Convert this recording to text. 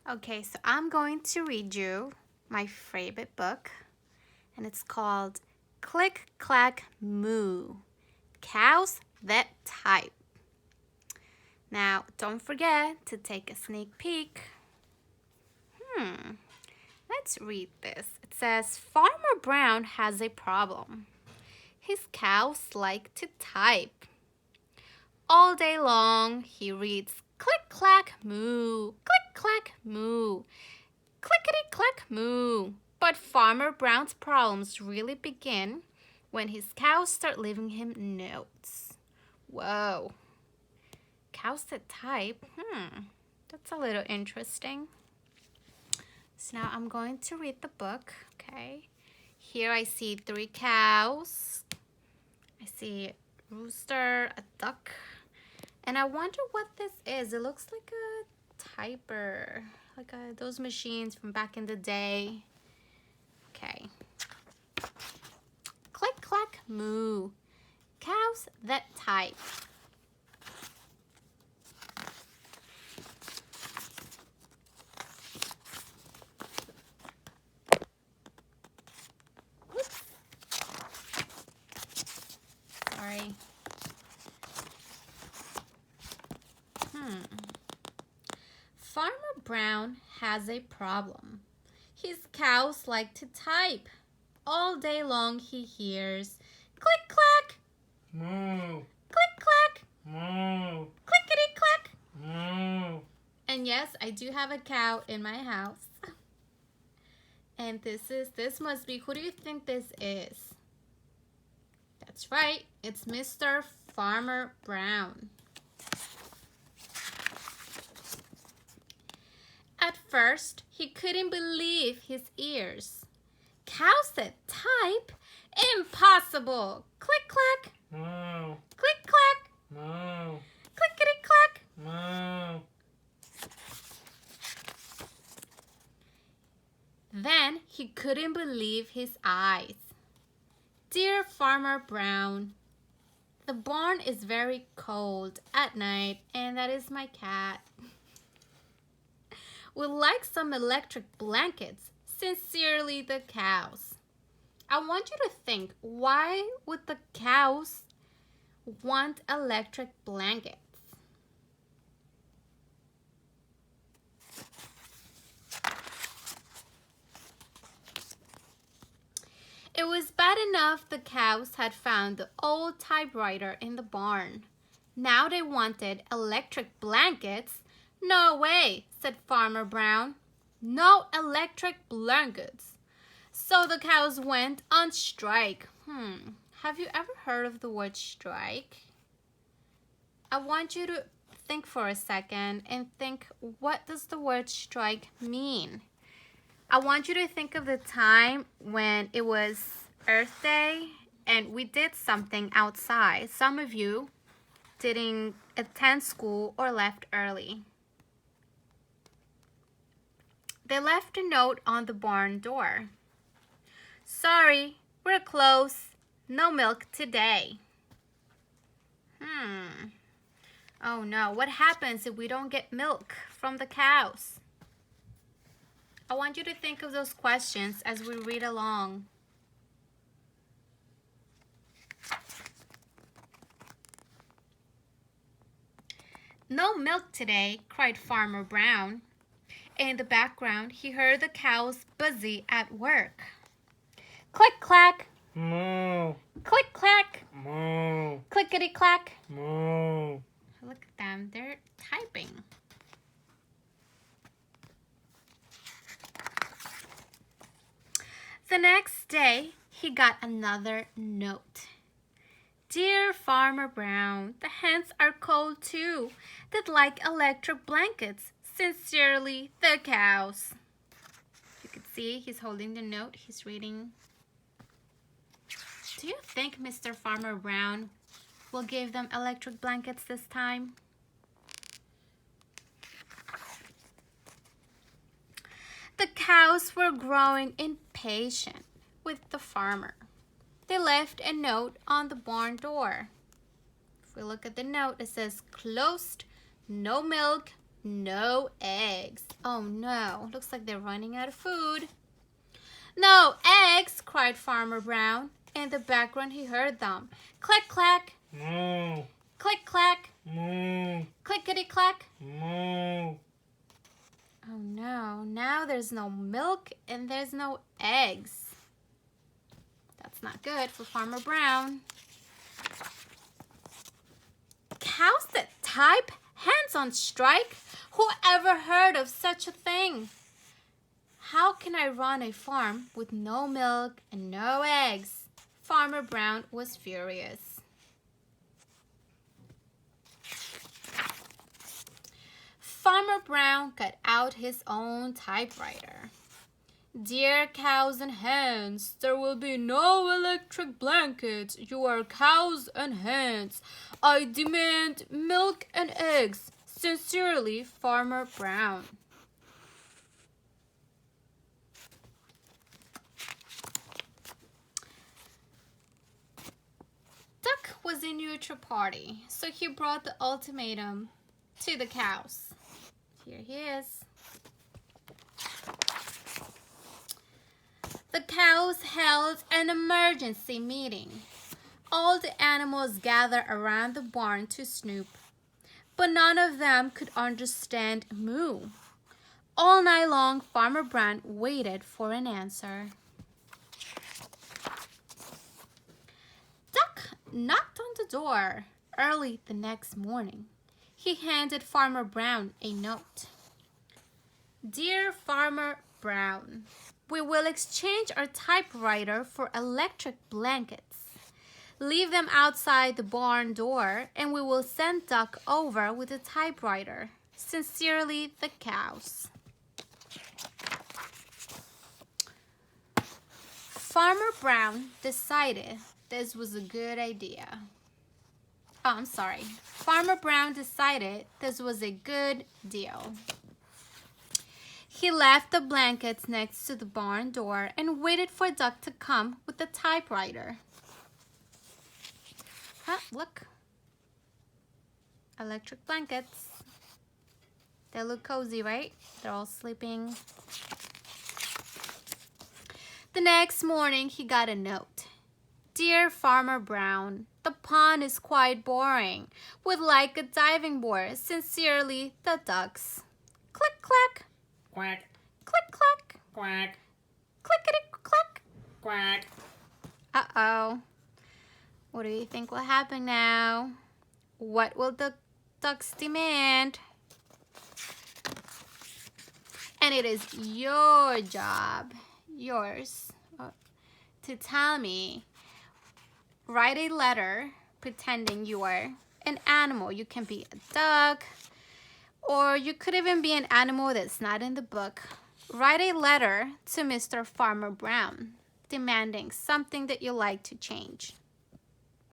Okay, so I'm going to read you my favorite book, and it's called Click, Clack, Moo, Cows That Type. Now, don't forget to take a sneak peek. Let's read this. It says, Farmer Brown has a problem. His cows like to type. All day long, he reads click, clack, moo, click, clack, moo, clickety, clack, moo. But Farmer Brown's problems really begin when his cows start leaving him notes. Whoa. Cows that type? That's a little interesting. So now I'm going to read the book, okay? Here I see 3 cows. I see a rooster, a duck, and I wonder what this is. It looks like a typer, like those machines from back in the day. Okay. Click, clack, moo. Cows that type. Oops. Sorry. Farmer Brown has a problem. His cows like to type. All day long he hears click clack, Moo, click clack, moo, clickety clack. moo. And yes, I do have a cow in my house. And this must be, who do you think this is? That's right, it's Mr. Farmer Brown. At first, he couldn't believe his ears. Cows that type? Impossible! Click, clack! Moo, Click, clack! moo, Clickety, clack! moo. Then he couldn't believe his eyes. Dear Farmer Brown, the barn is very cold at night, and that is my cat. Would like some electric blankets. Sincerely, the cows. I want you to think, why would the cows want electric blankets? It was bad enough the cows had found the old typewriter in the barn. Now they wanted electric blankets? No way, said Farmer Brown. No electric blankets. So the cows went on strike. Have you ever heard of the word strike? I want you to think for a second and think, what does the word strike mean? I want you to think of the time when it was Earth Day and we did something outside. Some of you didn't attend school or left early. They left a note on the barn door. Sorry, we're closed. No milk today. Oh no, what happens if we don't get milk from the cows? I want you to think of those questions as we read along. No milk today, cried Farmer Brown. In the background, he heard the cows busy at work. Click, clack. Moo, Click, clack. moo, Clickety, clack. moo. Look at them, they're typing. The next day, he got another note. Dear Farmer Brown, the hens are cold too. They'd like electric blankets. Sincerely, the cows. You can see he's holding the note. He's reading. Do you think Mr. Farmer Brown will give them electric blankets this time? The cows were growing impatient with the farmer. They left a note on the barn door. If we look at the note, it says closed, no milk, no eggs. Oh no, looks like they're running out of food. No eggs, cried Farmer Brown. In the background he heard them. Click clack, Moo. click clack, Moo. clickety clack. Moo. Oh no, now there's no milk and there's no eggs. That's not good for Farmer Brown. Cows that type? Hands on strike? Who ever heard of such a thing? How can I run a farm with no milk and no eggs? Farmer Brown was furious. Farmer Brown got out his own typewriter. Dear cows and hens, there will be no electric blankets. You are cows and hens. I demand milk and eggs. Sincerely, Farmer Brown. Duck was a neutral party, so he brought the ultimatum to the cows. Here he is. The cows held an emergency meeting. All the animals gathered around the barn to snoop, but none of them could understand moo. All night long, Farmer Brown waited for an answer. Duck knocked on the door early the next morning. He handed Farmer Brown a note. Dear Farmer Brown, we will exchange our typewriter for electric blankets. Leave them outside the barn door and we will send Duck over with a typewriter. Sincerely, the cows. Farmer Brown decided this was a good idea. Farmer Brown decided this was a good deal. He left the blankets next to the barn door and waited for Duck to come with the typewriter. Look. Electric blankets. They look cozy, right? They're all sleeping. The next morning, he got a note. Dear Farmer Brown, the pond is quite boring. Would like a diving board. Sincerely, the ducks. Click, clack. Quack. Click, clack. Quack. Clickety, clack. Quack. Uh-oh. What do you think will happen now? What will the ducks demand? And it is your job, yours, to tell me. Write a letter pretending you are an animal. You can be a duck, or you could even be an animal that's not in the book. Write a letter to Mr. Farmer Brown demanding something that you like to change.